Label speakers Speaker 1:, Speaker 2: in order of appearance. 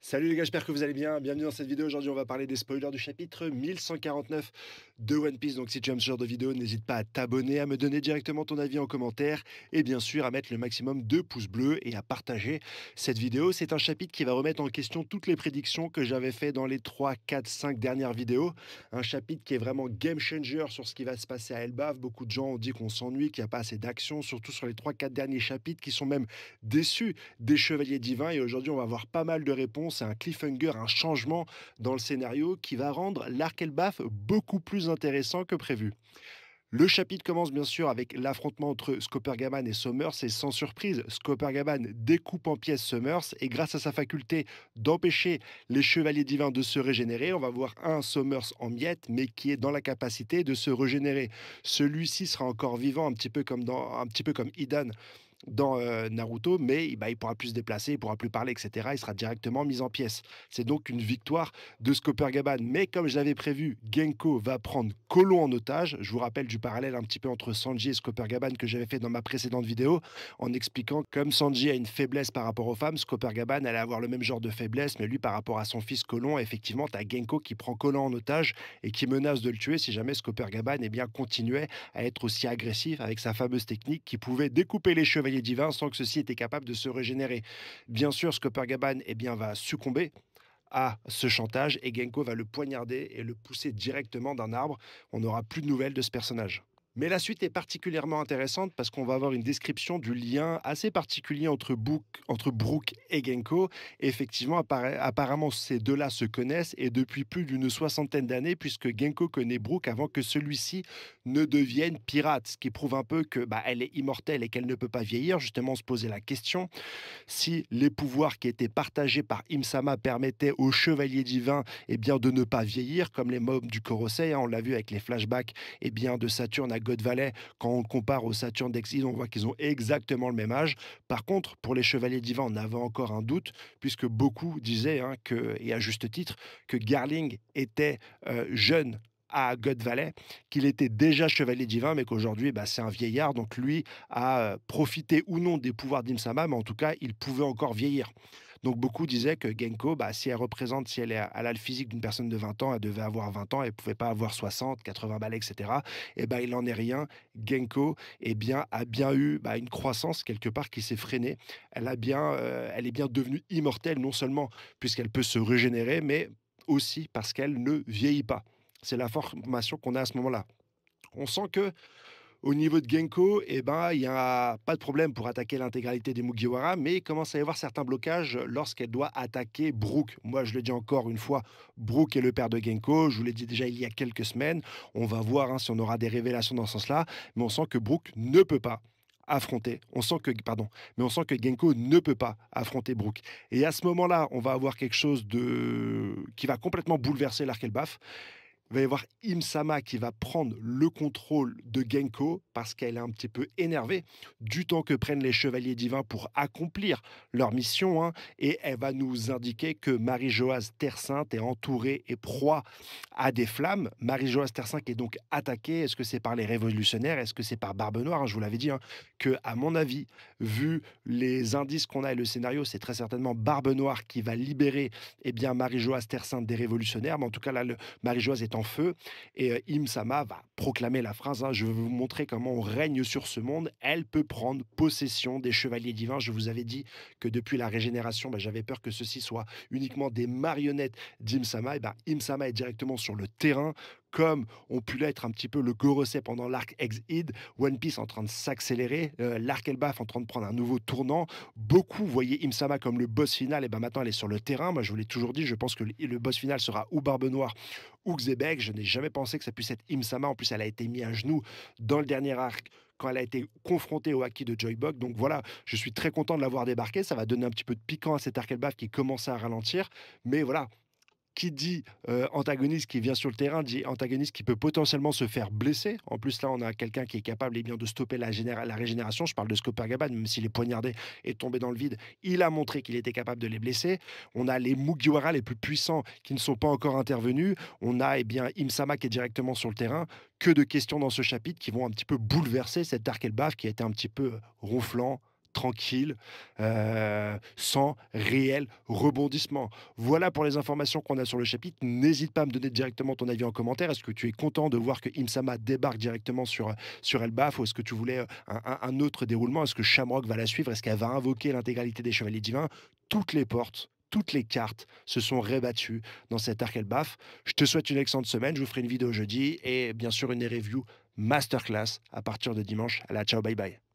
Speaker 1: Salut les gars, j'espère que vous allez bien. Bienvenue dans cette vidéo. Aujourd'hui, on va parler des spoilers du chapitre 1149 de One Piece. Donc, si tu aimes ce genre de vidéo, n'hésite pas à t'abonner, à me donner directement ton avis en commentaire et bien sûr à mettre le maximum de pouces bleus et à partager cette vidéo. C'est un chapitre qui va remettre en question toutes les prédictions que j'avais fait dans les 3, 4, 5 dernières vidéos. Un chapitre qui est vraiment game changer sur ce qui va se passer à Elbaf. Beaucoup de gens ont dit qu'on s'ennuie, qu'il n'y a pas assez d'action, surtout sur les 3, 4 derniers chapitres qui sont même déçus des Chevaliers Divins. Et aujourd'hui, on va avoir pas mal de réponses. C'est un cliffhanger, un changement dans le scénario qui va rendre l'arc Elbaf beaucoup plus intéressant que prévu. Le chapitre commence bien sûr avec l'affrontement entre Skoppergaman et Sommers et sans surprise, Skoppergaman découpe en pièces Sommers et grâce à sa faculté d'empêcher les chevaliers divins de se régénérer, on va voir un Sommers en miettes mais qui est dans la capacité de se régénérer. Celui-ci sera encore vivant un petit peu comme Idan dans Naruto, mais bah, il pourra plus se déplacer, il pourra plus parler, etc. Il sera directement mis en pièces. C'est donc une victoire de Skoppergaban. Mais comme je l'avais prévu, Genko va prendre Colon en otage. Je vous rappelle du parallèle un petit peu entre Sanji et Skoppergaban que j'avais fait dans ma précédente vidéo, en expliquant que comme Sanji a une faiblesse par rapport aux femmes, Skoppergaban allait avoir le même genre de faiblesse, mais lui par rapport à son fils Colon, effectivement, tu as Genko qui prend Colon en otage et qui menace de le tuer si jamais Skoppergaban eh bien, continuait à être aussi agressif avec sa fameuse technique qui pouvait découper les chevaliers divins sans que ceux-ci étaient capables de se régénérer. Bien sûr, Skoppergaban eh bien, va succomber à ce chantage et Genko va le poignarder et le pousser directement d'un arbre. On n'aura plus de nouvelles de ce personnage. Mais la suite est particulièrement intéressante parce qu'on va avoir une description du lien assez particulier entre Brook et Genko. Et effectivement, apparemment, ces deux-là se connaissent et depuis plus d'une soixantaine d'années, puisque Genko connaît Brook avant que celui-ci ne devienne pirate, ce qui prouve un peu que bah, elle est immortelle et qu'elle ne peut pas vieillir. Justement, on se posait la question si les pouvoirs qui étaient partagés par Imsama permettaient aux chevaliers divins eh bien, de ne pas vieillir, comme les mobs du Corosei, hein, on l'a vu avec les flashbacks eh bien, de Saturne à God Valley, quand on compare au Saturne d'Exil, on voit qu'ils ont exactement le même âge. Par contre, pour les chevaliers divins, on avait encore un doute, puisque beaucoup disaient, hein, et à juste titre, que Garling était jeune à God Valley, qu'il était déjà chevalier divin, mais qu'aujourd'hui, bah, c'est un vieillard. Donc lui a profité ou non des pouvoirs d'Imsama, mais en tout cas, il pouvait encore vieillir. Donc beaucoup disaient que Genko, bah, si elle a le physique d'une personne de 20 ans, elle devait avoir 20 ans, elle ne pouvait pas avoir 60, 80 balais, etc. Et ben il n'en est rien. Genko a bien eu bah, une croissance quelque part qui s'est freinée. Elle est bien devenue immortelle, non seulement puisqu'elle peut se régénérer, mais aussi parce qu'elle ne vieillit pas. C'est la formation qu'on a à ce moment-là. On sent que au niveau de Genko, eh ben, il n'y a pas de problème pour attaquer l'intégralité des Mugiwara, mais il commence à y avoir certains blocages lorsqu'elle doit attaquer Brook. Moi, je le dis encore une fois, Brook est le père de Genko. Je vous l'ai dit déjà il y a quelques semaines. On va voir hein, si on aura des révélations dans ce sens-là, mais on sent que Brook ne peut pas affronter. Mais on sent que Genko ne peut pas affronter Brook. Et à ce moment-là, on va avoir quelque chose de qui va complètement bouleverser l'arc Elbaf. Il va y avoir Imsama qui va prendre le contrôle de Genko parce qu'elle est un petit peu énervée du temps que prennent les chevaliers divins pour accomplir leur mission. Hein, et elle va nous indiquer que Marie-Joase Terre Sainte est entourée et proie à des flammes. Marie-Joase Terre Sainte est donc attaquée. Est-ce que c'est par les révolutionnaires? Est-ce que c'est par Barbe Noire? Hein, je vous l'avais dit, hein, que, à mon avis, vu les indices qu'on a et le scénario, c'est très certainement Barbe Noire qui va libérer eh bien, Marie-Joase Terre Sainte des révolutionnaires. Mais en tout cas, là, Marie-Joase est en feu et Im-sama va proclamer la phrase hein, je veux vous montrer comment on règne sur ce monde. Elle peut prendre possession des chevaliers divins. Je vous avais dit que depuis la régénération, bah, j'avais peur que ceci soit uniquement des marionnettes d'Im-sama. Et ben, Im-sama est directement sur le terrain comme on pu l'être un petit peu le Gorosei pendant l'arc Ex-Id, One Piece en train de s'accélérer, l'arc Elbaf en train de prendre un nouveau tournant. Beaucoup voyaient Im-sama comme le boss final, et ben maintenant elle est sur le terrain. Moi je vous l'ai toujours dit, je pense que le boss final sera ou Barbe Noire ou Xebec. Je n'ai jamais pensé que ça puisse être Im-sama. En plus, elle a été mise à genoux dans le dernier arc quand elle a été confrontée au Haki de Joybug. Donc voilà, je suis très content de l'avoir débarqué. Ça va donner un petit peu de piquant à cet arc Elbaf qui commençait à ralentir. Mais voilà, qui dit antagoniste qui vient sur le terrain, dit antagoniste qui peut potentiellement se faire blesser. En plus, là, on a quelqu'un qui est capable eh bien, de stopper la régénération. Je parle de Skoppergaban, même s'il est poignardé et tombé dans le vide, il a montré qu'il était capable de les blesser. On a les Mugiwara les plus puissants qui ne sont pas encore intervenus. On a eh bien, Imsama qui est directement sur le terrain. Que de questions dans ce chapitre qui vont un petit peu bouleverser cet arc Elbaf qui a été un petit peu ronflant, tranquille, sans réel rebondissement. Voilà pour les informations qu'on a sur le chapitre. N'hésite pas à me donner directement ton avis en commentaire. Est-ce que tu es content de voir que Imsama débarque directement sur Elbaf, ou est-ce que tu voulais un autre déroulement? Est-ce que Shamrock va la suivre? Est-ce qu'elle va invoquer l'intégralité des Chevaliers Divins? Toutes les portes, toutes les cartes se sont rébattues dans cet arc Elbaf. Je te souhaite une excellente semaine. Je vous ferai une vidéo jeudi et bien sûr une review masterclass à partir de dimanche. Allez, ciao, bye bye.